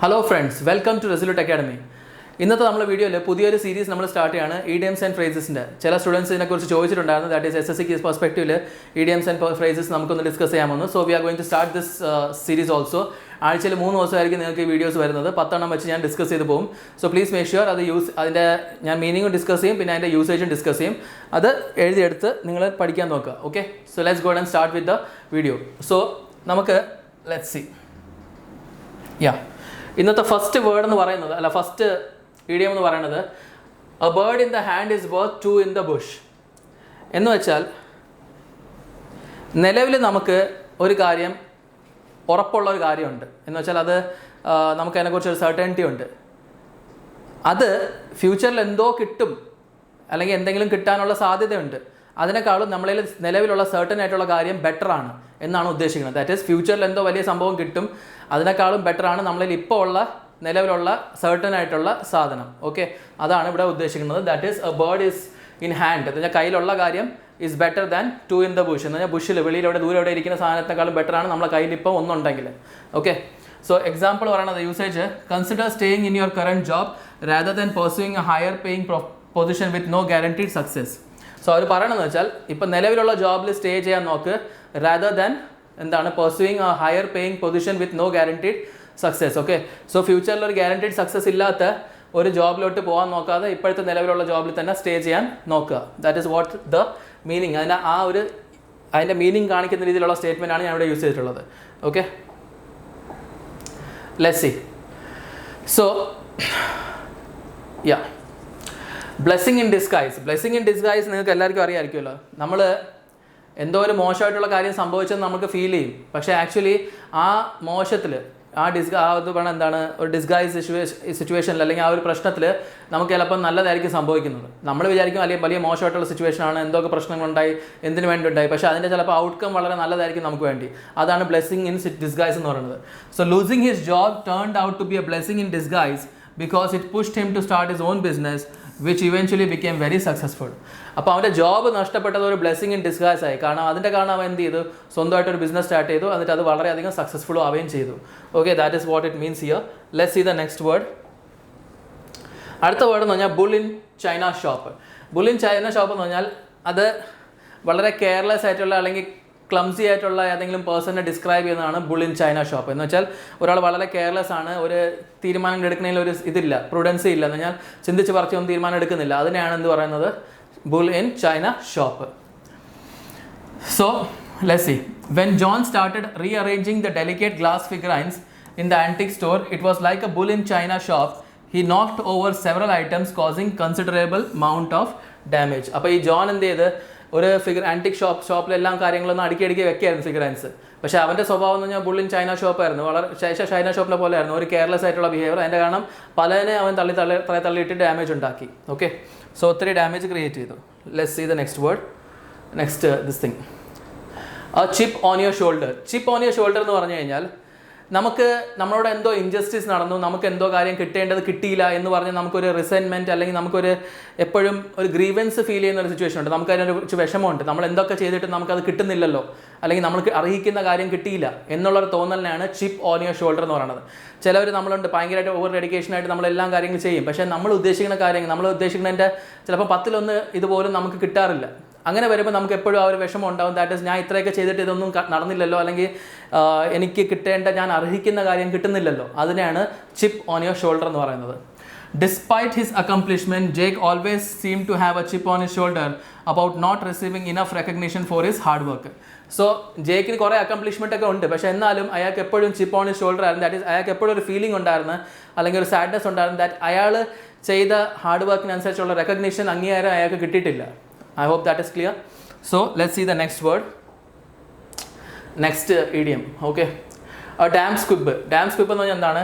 Hello friends, welcome to Resolute Academy. ഇന്നത്തെ നമ്മുടെ വീഡിയോയിൽ പുതിയൊരു സീരീസ് നമ്മൾ സ്റ്റാർട്ട് ചെയ്യാണ്, ഇഡിയംസ് ആൻഡ് ഫ്രേസസിൻ്റെ. ചില സ്റ്റുഡൻസ് ഇതിനെക്കുറിച്ച് ചോദിച്ചിട്ടുണ്ടായിരുന്നു. ദാറ്റ് ഈസ് SSC പെർസ്പെക്റ്റീവിൽ ഇഡിയംസ് ആൻഡ് ഫ്രേസസ് നമുക്കൊന്ന് ഡിസ്കസ് ചെയ്യാമെന്ന്. So we are going to start this series also. ആഴ്ചയിൽ 3 ദിവസമായിരിക്കും നിങ്ങൾക്ക് ഈ വീഡിയോസ് വരുന്നത്. 10 എണ്ണം വെച്ച് ഞാൻ ഡിസ്കസ് ചെയ്ത് പോകും. സോ പ്ലീസ് മേക്ക് ഷുവർ അതിൻ്റെ ഞാൻ മീനിങ്ങും ഡിസ്കസ് ചെയ്യും, പിന്നെ അതിൻ്റെ യൂസേജും ഡിസ്കസ് ചെയ്യും. അത് എഴുതിയെടുത്ത് നിങ്ങൾ പഠിക്കാൻ നോക്കുക. Okay, so let's go and start with the video. So നമുക്ക് ലെറ്റ്സ് സി. ഇന്നത്തെ ഫസ്റ്റ് വേർഡ് എന്ന് പറയുന്നത്, അല്ല ഫസ്റ്റ് ഇഡിയം എന്ന് പറയുന്നത്, A bird in the hand is worth 2 in the Bush. എന്ന് വെച്ചാൽ നിലവിൽ നമുക്ക് ഒരു കാര്യം ഉറപ്പുള്ള ഒരു കാര്യമുണ്ട്. എന്ന് വെച്ചാൽ അത് നമുക്കതിനെക്കുറിച്ച് ഒരു സർട്ടനിറ്റി ഉണ്ട്. അത് ഫ്യൂച്ചറിൽ എന്തോ കിട്ടും, അല്ലെങ്കിൽ എന്തെങ്കിലും കിട്ടാനുള്ള സാധ്യതയുണ്ട്. അതിനേക്കാളും നമ്മളിൽ നിലവിലുള്ള സർട്ടൻ ആയിട്ടുള്ള കാര്യം ബെറ്ററാണ് എന്നാണ് ഉദ്ദേശിക്കുന്നത്. ദാറ്റ് ഈസ് ഫ്യൂച്ചറിൽ എന്തോ വലിയ സംഭവം കിട്ടും, അതിനേക്കാളും ബെറ്ററാണ് നമ്മളിൽ ഇപ്പോൾ ഉള്ള നിലവിലുള്ള സർട്ടൻ ആയിട്ടുള്ള സാധനം. ഓക്കെ, അതാണ് ഇവിടെ ഉദ്ദേശിക്കുന്നത്. That is A bird is in hand എന്ന് പറഞ്ഞാൽ കയ്യിലുള്ള കാര്യം is better than 2 in the Bush. എന്ന് പറഞ്ഞാൽ ബുഷിൽ വെളിയിലൂടെ ദൂരെ എവിടെ ഇരിക്കുന്ന സാധനത്തെക്കാളും ബെറ്ററാണ് നമ്മളെ കയ്യിൽ ഇപ്പോൾ ഒന്നുണ്ടെങ്കിൽ. ഓക്കെ, സോ എക്സാമ്പിൾ പറയുന്നത് usage: consider staying in your current job rather than pursuing a higher paying position with no guaranteed success. So അവർ പറയണമെന്ന് വെച്ചാൽ ഇപ്പം നിലവിലുള്ള ജോബിൽ സ്റ്റേ ചെയ്യാൻ നോക്ക്, റാദർ ദാൻ എന്താണ് pursuing a higher paying position with no guaranteed success. Okay, so ഫ്യൂച്ചറിൽ ഒരു ഗ്യാരണ്ടീഡ് സക്സസ് ഇല്ലാത്ത ഒരു ജോബിലോട്ട് പോകാൻ നോക്കാതെ ഇപ്പോഴത്തെ നിലവിലുള്ള ജോബിൽ തന്നെ സ്റ്റേ ചെയ്യാൻ നോക്കുക. That is what the meaning. അതിൻ്റെ മീനിങ് കാണിക്കുന്ന രീതിയിലുള്ള സ്റ്റേറ്റ്മെൻ്റ് ആണ് ഞാൻ ഇവിടെ യൂസ് ചെയ്തിട്ടുള്ളത്. Okay, let's see. So blessing in disguise. Blessing in disguise നിങ്ങൾക്ക് എല്ലാവർക്കും അറിയാമായിരിക്കുമല്ലോ. നമ്മൾ എന്തോ ഒരു മോശമായിട്ടുള്ള കാര്യം സംഭവിച്ചെന്ന് നമുക്ക് ഫീൽ ചെയ്യും, പക്ഷേ ആക്ച്വലി ആ മോശത്തിൽ ഇത് പറഞ്ഞാൽ എന്താണ്, ഒരു ഡിസ്ഗൈസ് സിറ്റുവേഷനിൽ അല്ലെങ്കിൽ ആ ഒരു പ്രശ്നത്തിൽ നമുക്ക് ചിലപ്പോൾ നല്ലതായിരിക്കും സംഭവിക്കുന്നത്. നമ്മൾ വിചാരിക്കും അല്ലെങ്കിൽ വലിയ മോശമായിട്ടുള്ള സിറ്റുവേഷനാണ്, എന്തൊക്കെ പ്രശ്നങ്ങളുണ്ടായി, എന്തിനു വേണ്ടി ഉണ്ടായി, പക്ഷേ അതിൻ്റെ ചിലപ്പോൾ ഔട്ട്കം വളരെ നല്ലതായിരിക്കും നമുക്ക് വേണ്ടി. അതാണ് ബ്ലെസ്സിങ് ഇൻ ഡിസ്ഗൈസ് എന്ന് പറയുന്നത്. So losing his job turned out to be a blessing in disguise because it pushed him to start his own business which eventually became very successful. അപ്പോൾ അവൻ്റെ ജോബ് നഷ്ടപ്പെട്ടത് ഒരു ബ്ലെസ്സിങ് ഇൻ ഡിസ്ഗൈസ് ആയി. കാരണം അതിൻ്റെ കാരണം അവൻ എന്ത് ചെയ്തു, സ്വന്തമായിട്ടൊരു ബിസിനസ് സ്റ്റാർട്ട് ചെയ്തു, എന്നിട്ട് അത് വളരെയധികം സക്സസ്ഫുൾ ആവുകയും ചെയ്തു. Okay, that is what it means here. Let's see the next word. അടുത്ത വേർഡ് എന്ന് പറഞ്ഞാൽ bull in china shop. Bull in china shop എന്ന് പറഞ്ഞാൽ അത് വളരെ കെയർലെസ് ആയിട്ടുള്ള അല്ലെങ്കിൽ ക്ലംസി ആയിട്ടുള്ള ഏതെങ്കിലും പേഴ്സണെ ഡിസ്ക്രൈബ് ചെയ്യുന്നതാണ് ബുൾ ഇൻ ചൈന ഷോപ്പ്. എന്ന് വെച്ചാൽ ഒരാൾ വളരെ കെയർലെസ് ആണ്, ഒരു തീരുമാനം എടുക്കുന്നതിൽ ഒരു ഇതില്ല, പ്രുഡൻസി ഇല്ല, എന്ന് പറഞ്ഞാൽ ചിന്തിച്ച് പറിച്ചൊന്നും തീരുമാനം എടുക്കുന്നില്ല. അതിനെയാണ് എന്ത് പറയുന്നത്, bull in china shop. So let's see. When John started rearranging the delicate glass figurines in the antique store it was like a bull in china shop. He knocked over several items causing considerable amount of damage. അപ്പോൾ ഈ John എന്ത് ചെയ്ത് ഒരു antique ഷോപ്പിലെല്ലാം കാര്യങ്ങളൊന്നും അടുക്കി വെക്കുകയായിരുന്നു ഫിഗറൈൻസ്. പക്ഷേ അവൻ്റെ സ്വഭാവം എന്ന് പറഞ്ഞാൽ ബുൾ ഇൻ ചൈന ഷോപ്പായിരുന്നു. വളരെ ചൈന ഷോപ്പിലെ പോലെ ആയിരുന്നു, ഒരു കെയർലെസ് ആയിട്ടുള്ള ബിഹേവിയർ. അതിൻ്റെ കാരണം പലതിനെ അവൻ തള്ളിയിട്ട് ഡാമേജ് ഉണ്ടാക്കി. ഓക്കെ, സോ ഒത്തിരി ഡാമേജ് ക്രിയേറ്റ് ചെയ്തു. Let's see the next word. Next this thing, chip on your shoulder. Chip on your shoulder എന്ന് പറഞ്ഞു കഴിഞ്ഞാൽ നമ്മളോട് എന്തോ ഇൻജസ്റ്റിസ് നടന്നു, നമുക്ക് എന്തോ കാര്യം കിട്ടേണ്ടത് കിട്ടിയില്ല എന്ന് പറഞ്ഞ് നമുക്കൊരു റിസെൻമെൻറ്റ് അല്ലെങ്കിൽ നമുക്കൊരു എപ്പോഴും ഒരു ഗ്രീവൻസ് ഫീൽ ചെയ്യുന്ന ഒരു സിറ്റുവേഷൻ ഉണ്ട്. നമുക്കതിനൊരു കുറച്ച് വിഷമമുണ്ട്, നമ്മൾ എന്തൊക്കെ ചെയ്തിട്ട് നമുക്കത് കിട്ടുന്നില്ലല്ലോ, അല്ലെങ്കിൽ നമ്മൾക്ക് അർഹിക്കുന്ന കാര്യം കിട്ടിയില്ല എന്നുള്ളൊരു തോന്നലിനാണ് ചിപ്പ് ഓൺ യുവർ ഷോൾഡർ എന്ന് പറയുന്നത്. ചിലവർ നമ്മളുണ്ട് ഭയങ്കരമായിട്ട് ഓവർ ഡെഡിക്കേഷനായിട്ട് നമ്മളെല്ലാം കാര്യങ്ങളും ചെയ്യും, പക്ഷേ നമ്മൾ ഉദ്ദേശിക്കുന്ന കാര്യങ്ങൾ, നമ്മൾ ഉദ്ദേശിക്കുന്നതിൻ്റെ ചിലപ്പോൾ 10-1 ഇതുപോലും നമുക്ക് കിട്ടാറില്ല. അങ്ങനെ വരുമ്പോൾ നമുക്ക് എപ്പോഴും ആ ഒരു വിഷമം ഉണ്ടാകും. ദാറ്റ് ഈസ്, ഞാൻ ഇത്രയൊക്കെ ചെയ്തിട്ട് ഇതൊന്നും നടന്നില്ലല്ലോ, അല്ലെങ്കിൽ എനിക്ക് കിട്ടേണ്ട, ഞാൻ അർഹിക്കുന്ന കാര്യം കിട്ടുന്നില്ലല്ലോ. അതിനെയാണ് ചിപ്പ് ഓൺ യുവർ ഷോൾഡർ എന്ന് പറയുന്നത്. Despite his accomplishment, Jake always seemed to have a chip on his shoulder about not receiving enough recognition for his hard work. So ജേക്കിന് കുറേ അക്കംപ്ലിഷ്മെൻ്റ് ഒക്കെ ഉണ്ട്, പക്ഷേ എന്നാലും അയാൾക്ക് എപ്പോഴും ചിപ്പ് ഓൺ ഹിസ് ഷോൾഡർ ആയിരുന്നു. ദാറ്റ് ഈസ്, അയാൾക്ക് എപ്പോഴും ഒരു ഫീലിംഗ് ഉണ്ടായിരുന്നു, അല്ലെങ്കിൽ ഒരു സാഡ്നെസ് ഉണ്ടായിരുന്നു, ദാറ്റ് അയാൾ ചെയ്ത ഹാർഡ് വർക്കിനനുസരിച്ചുള്ള റെക്കഗ്നീഷൻ, അംഗീകാരം അയാൾക്ക് കിട്ടിയിട്ടില്ല. I hope that is clear. So let's see the next word. Next idiom. Okay, a damn squib. Damn squib എന്ന് പറഞ്ഞാൽ എന്താണ്,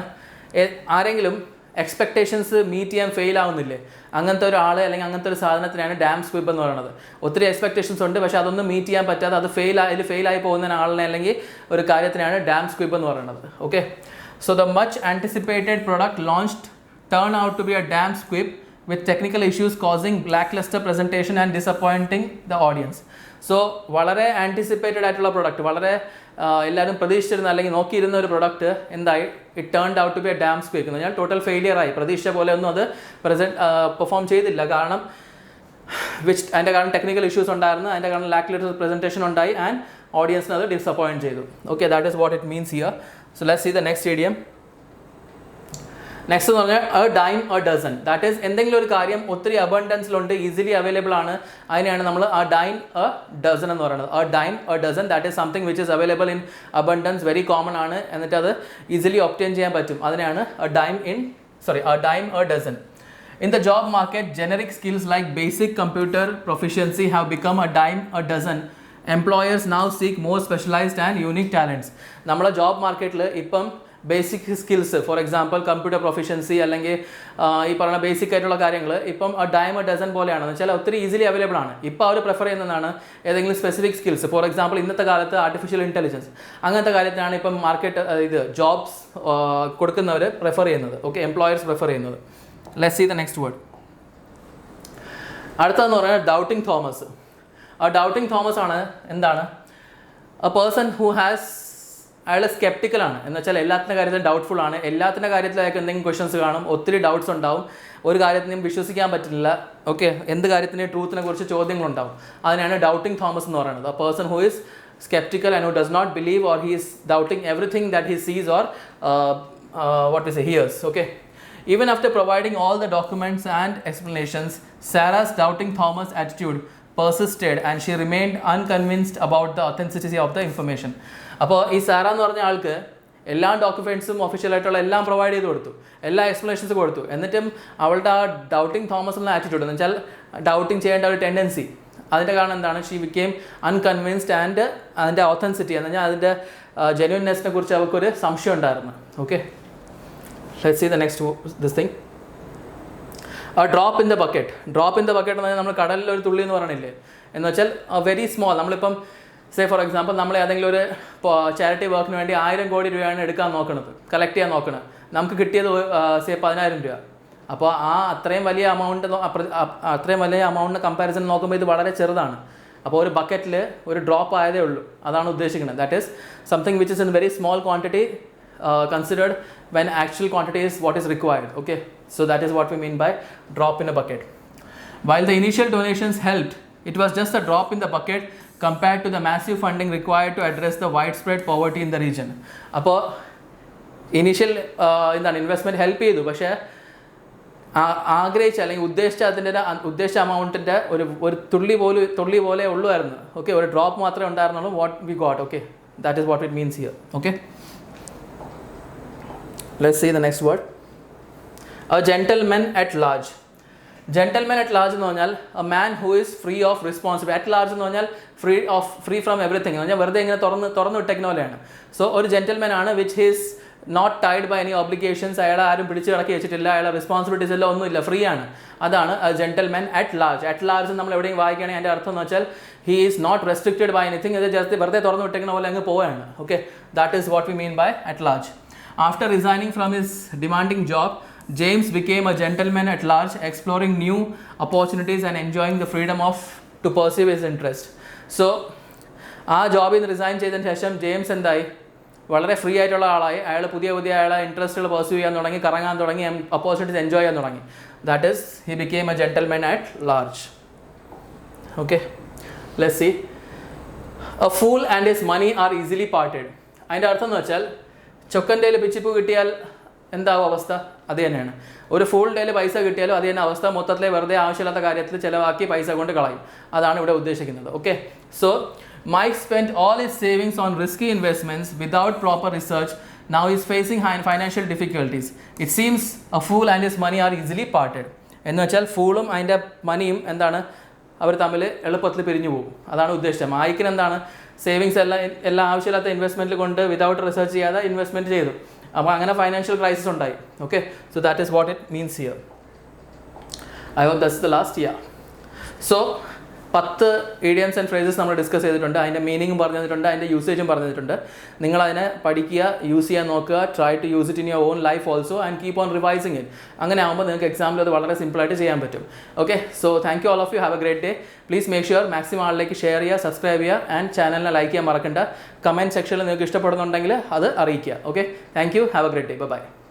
ആരെങ്കിലും എക്സ്പെക്ടേഷൻസ് മീറ്റ് ചെയ്യാൻ ഫെയിൽ ആവുന്നില്ലേ, അങ്ങനത്തെ ഒരാൾ അല്ലെങ്കിൽ അങ്ങനത്തെ ഒരു സാധനത്തിനാണ് ഡാം സ്ക്വിബ് എന്ന് പറയുന്നത്. ഒത്തിരി എക്സ്പെക്ടേഷൻസ് ഉണ്ട്, പക്ഷേ അതൊന്നും മീറ്റ് ചെയ്യാൻ പറ്റാതെ അത് ഫെയിലായി പോകുന്ന ആളിനെ അല്ലെങ്കിൽ ഒരു കാര്യത്തിനാണ് ഡാം സ്ക്വിബ് എന്ന് പറയുന്നത്. Okay, so the much anticipated product launched turn out to be a damp squib with technical issues causing lackluster presentation and disappointing the audience. So വളരെ ആൻറ്റിസിപ്പേറ്റഡ് ആയിട്ടുള്ള പ്രൊഡക്റ്റ്, വളരെ എല്ലാവരും പ്രതീക്ഷിച്ചിരുന്ന അല്ലെങ്കിൽ നോക്കിയിരുന്ന ഒരു പ്രൊഡക്റ്റ് എന്തായി, it turned out to be a damp squib എന്ന് പറഞ്ഞാൽ ടോട്ടൽ ഫെയിലിയർ ആയി. പ്രതീക്ഷിച്ച പോലെ ഒന്നും അത് പെർഫോം ചെയ്തില്ല. കാരണം അതിൻ്റെ കാരണം ടെക്നിക്കൽ ഇഷ്യൂസ് ഉണ്ടായിരുന്നു, അതിൻ്റെ കാരണം ലാക്ലേറ്റർ പ്രസൻറ്റേഷൻ ഉണ്ടായി ആൻഡ് ഓഡിയൻസിന് അത് ഡിസപ്പോയിൻറ്റ് ചെയ്തു. Okay, that is what it means here. So let's see the next idiom. Next എന്ന് പറഞ്ഞാൽ a dime a dozen. That is എന്തെങ്കിലും ഒരു കാര്യം ഒത്തിരി അബണ്ടൻസിലുണ്ട്, ഈസിലി അവൈലബിൾ ആണ്, അതിനെയാണ് നമ്മൾ എ ഡൈം എ ഡസൻ എന്ന് പറയുന്നത്. A dime a dozen, that is something which is available in abundance, very common ആണ്, എന്നിട്ട് അത് ഈസിലി ഒബ്റ്റെയിൻ ചെയ്യാൻ പറ്റും. അതിനെയാണ് a dime a dozen. In the job market, generic skills like basic computer proficiency have become a dime a dozen. Employers now seek more specialized and unique talents. നമ്മളെ job മാർക്കറ്റിൽ ഇപ്പം basic skills, for example computer proficiency അല്ലെങ്കിൽ ഈ പറയുന്ന basic ആയിട്ടുള്ള കാര്യങ്ങൾ ഇപ്പം dime a dozen പോലെയാണെന്ന് വെച്ചാൽ ഒത്തിരി ഈസിലി അവൈലബിൾ ആണ്. ഇപ്പോൾ അവർ പ്രിഫർ ചെയ്യുന്നതാണ് ഏതെങ്കിലും സ്പെസിഫിക് സ്കിൽസ്. ഫോർ എക്സാമ്പിൾ ഇന്നത്തെ കാലത്ത് ആർട്ടിഫിഷ്യൽ ഇൻ്റലിജൻസ് അങ്ങനത്തെ കാര്യത്തിനാണ് ഇപ്പം മാർക്കറ്റ് ജോബ്സ് കൊടുക്കുന്നവർ പ്രിഫർ ചെയ്യുന്നത്. ഓക്കെ, എംപ്ലോയേഴ്സ് പ്രിഫർ ചെയ്യുന്നത്. Let's see the next word. അടുത്തതെന്ന് പറഞ്ഞാൽ ഡൗട്ടിങ് തോമസ്. ആ ഡൗട്ടിങ് തോമസ് ആണ് എന്താണ്, എ പേഴ്സൺ ഹു ഹാസ്, അയാൾ സ്കെപ്റ്റിക്കലാണ് എന്ന് വെച്ചാൽ എല്ലാത്തിൻ്റെ കാര്യത്തിലും ഡൗട്ട്ഫുൾ ആണ്. എല്ലാത്തിൻ്റെ കാര്യത്തിൽ അയാൾക്ക് എന്തെങ്കിലും ക്വസ്റ്റ്യൻസ് കാണും, ഒത്തിരി ഡൗട്ട്സ് ഉണ്ടാവും, ഒരു കാര്യത്തിനും വിശ്വസിക്കാൻ പറ്റില്ല. ഓക്കെ, എന്ത് കാര്യത്തിനും ട്രൂത്തിനെ കുറിച്ച് ചോദ്യങ്ങളുണ്ടാവും. അതിനാണ് ഡൗട്ടിങ് തോമസ് എന്ന് പറയുന്നത്. A person who is skeptical and who does not believe or he is doubting everything that he sees or what we say hears. Okay, even after providing all the documents and explanations, Sarah's doubting Thomas attitude persisted and she remained unconvinced about the authenticity of the information. അപ്പോൾ ഈ Sara എന്ന് പറഞ്ഞ ആൾക്ക് എല്ലാ ഡോക്യുമെൻറ്റ്സും ഒഫീഷ്യലായിട്ടുള്ള എല്ലാം provide ചെയ്ത് കൊടുത്തു, എല്ലാ എക്സ്പ്ലനേഷൻസ് കൊടുത്തു, എന്നിട്ടും അവളുടെ ആ ഡൗട്ടിങ് തോമസ് എന്ന ആറ്റിറ്റ്യൂഡ് എന്ന് വെച്ചാൽ ഡൗട്ടിങ് ചെയ്യേണ്ട ഒരു ടെൻഡൻസി, അതിൻ്റെ കാരണം എന്താണ്, ഷീ ബിക്കെയിം അൺകൺവിൻസ്ഡ് ആൻഡ് അതിൻ്റെ ഓത്തൻസിറ്റി എന്ന് പറഞ്ഞാൽ അതിൻ്റെ ജെന്യൂൻനെസ്സിനെ കുറിച്ച് അവർക്കൊരു സംശയം ഉണ്ടായിരുന്നു. Okay, let's see the next this thing. A drop in the bucket. Drop in the bucket എന്ന് പറഞ്ഞാൽ നമ്മൾ കടലിൽ ഒരു തുള്ളി എന്ന് പറയണില്ലേ, എന്ന് വെച്ചാൽ വെരി സ്മോൾ. നമ്മളിപ്പം സേ ഫോർ എക്സാമ്പിൾ നമ്മൾ ഏതെങ്കിലും ഒരു ചാരിറ്റി വർക്കിന് വേണ്ടി 1000 കോടി രൂപയാണ് എടുക്കാൻ നോക്കുന്നത്, കളക്ട് ചെയ്യാൻ നോക്കുന്നത്, നമുക്ക് കിട്ടിയത് സേ 10,000 രൂപ. അപ്പോൾ അത്രയും വലിയ അമൗണ്ടിൻ്റെ കമ്പാരിസൺ നോക്കുമ്പോൾ ഇത് വളരെ ചെറുതാണ്. അപ്പോൾ ഒരു ബക്കറ്റിൽ ഒരു ഡ്രോപ്പ് ആയതേ ഉള്ളൂ, അതാണ് ഉദ്ദേശിക്കുന്നത്. That is something which is in very small quantity considered when actual quantity is what is required. Okay, so that is what we mean by drop in a bucket. While the initial donations helped, it was just a drop in the bucket compared to the massive funding required to address the widespread poverty in the region. അപ്പോൾ initial എന്താണ് investment help ചെയ്തു, പക്ഷേ ആഗ്രഹിച്ച അല്ലെങ്കിൽ ഉദ്ദേശിച്ച അമൗണ്ടിൻ്റെ ഒരു തുള്ളി പോലെ ഉള്ളുമായിരുന്നു. ഓക്കെ, ഒരു ഡ്രോപ്പ് മാത്രമേ ഉണ്ടായിരുന്നുള്ളൂ. What we got. Okay, that is what it means here. Okay, let's see the next word. A gentleman at large. Gentleman at large എന്ന് പറഞ്ഞാൽ a man who is free of responsibility. At large എന്ന് പറഞ്ഞാൽ free from everything എന്ന് പറഞ്ഞാൽ വെറുതെ ഇങ്ങനെ തുറന്നു വിട്ടേക്കുന്ന പോലെയാണ്. സോ ഒരു ജെന്റിൽമാൻ ആണ് which is not tied by any obligations. അയാളെ ആരും പിടിച്ച് കിടക്കി വെച്ചിട്ടില്ല, അയാളെ റെസ്പോൺസിബിലിറ്റീസ് എല്ലാം ഒന്നുമില്ല, ഫ്രീ ആണ്. അതാണ് a gentleman at large. At large നമ്മൾ എവിടെയും വായിക്കുകയാണെങ്കിൽ അതിൻ്റെ അർത്ഥം എന്ന് വെച്ചാൽ he is not restricted by anything. ഇത് ജസ്റ്റ് വെറുതെ തുറന്നു വിട്ടേക്കുന്ന പോലെ അങ്ങ് പോവുകയാണ്. Okay, that is what we mean by at large. After resigning from his demanding job, James became a gentleman at large, exploring new opportunities and enjoying the freedom to pursue his interest. So, ആ ജോബിൽ നിന്ന് resign ചെയ്തതിന് ശേഷം James എന്തായി, വളരെ free ആയിട്ടുള്ള ആളായി. അയാൾ പുതിയ അയാളെ ഇൻട്രസ്റ്റുകൾ പെർസ്യൂ ചെയ്യാൻ തുടങ്ങി, കറങ്ങാൻ തുടങ്ങി, ഓപ്പർച്യൂണിറ്റീസ് എൻജോയ് ചെയ്യാൻ തുടങ്ങി. That is he became a gentleman at large. Okay, let's see. A fool and his money are easily parted. അതിൻ്റെ അർത്ഥം എന്ന് വെച്ചാൽ ചൊക്കൻ്റെ കയ്യിൽ പിച്ചിപ്പൂ കിട്ടിയാൽ എന്താവും അവസ്ഥ, അത് തന്നെയാണ്. ഒരു ഫുൾ ഡേയിൽ പൈസ കിട്ടിയാലും അത് തന്നെ അവസ്ഥ. മൊത്തത്തിലെ വെറുതെ ആവശ്യമില്ലാത്ത കാര്യത്തിൽ ചിലവാക്കി പൈസ കൊണ്ട് കളയും, അതാണ് ഇവിടെ ഉദ്ദേശിക്കുന്നത്. Okay, so Mike spent all his savings on risky investments without proper research. Now he is facing high financial difficulties. It seems a fool and his money are easily parted. എന്ന് വെച്ചാൽ ഫൂളും അതിൻ്റെ മണിയും എന്താണ്, അവർ തമ്മിൽ എളുപ്പത്തിൽ പിരിഞ്ഞു പോകും, അതാണ് ഉദ്ദേശിച്ചത്. മൈക്കിന് എന്താണ്, സേവിങ്സ് എല്ലാം ആവശ്യമില്ലാത്ത ഇൻവെസ്റ്റ്മെൻറ്റ് കൊണ്ട് വിതൗട്ട് റിസർച്ച് ചെയ്യാതെ ഇൻവെസ്റ്റ്മെൻറ്റ് ചെയ്തു. അപ്പോൾ അങ്ങനെ ഫൈനാൻഷ്യൽ ക്രൈസിസ് ഉണ്ടായി. Okay, so that is what it means here. I hope that's the last year. So 10 idioms and phrases നമ്മൾ ഡിസ്കസ് ചെയ്തിട്ടുണ്ട്. അതിൻ്റെ മീനിങ്ങും പറഞ്ഞു തന്നിട്ടുണ്ട്, അതിൻ്റെ യൂസേജും പറഞ്ഞു തന്നിട്ടുണ്ട്. നിങ്ങളതിനെ പഠിക്കുക, യൂസ് ചെയ്യാൻ നോക്കുക, try to use it in your own life also and keep on revising it. അങ്ങനെ ആകുമ്പോൾ നിങ്ങൾക്ക് എക്സാമിൽ അത് വളരെ സിമ്പിളായിട്ട് ചെയ്യാൻ പറ്റും. Okay, so thank you all of you. Have a great day. Please make sure maximum ആളിലേക്ക് ഷെയർ ചെയ്യുക, സബ്സ്ക്രൈബ് ചെയ്യുക ആൻഡ് ചാനലിനെ ലൈക്ക് ചെയ്യാൻ മറക്കണ്ട. കമൻറ്റ് സെക്ഷനിൽ നിങ്ങൾക്ക് ഇഷ്ടപ്പെടുന്നുണ്ടെങ്കിൽ അത് അറിയിക്കുക. Okay, thank you. Have a great day. By.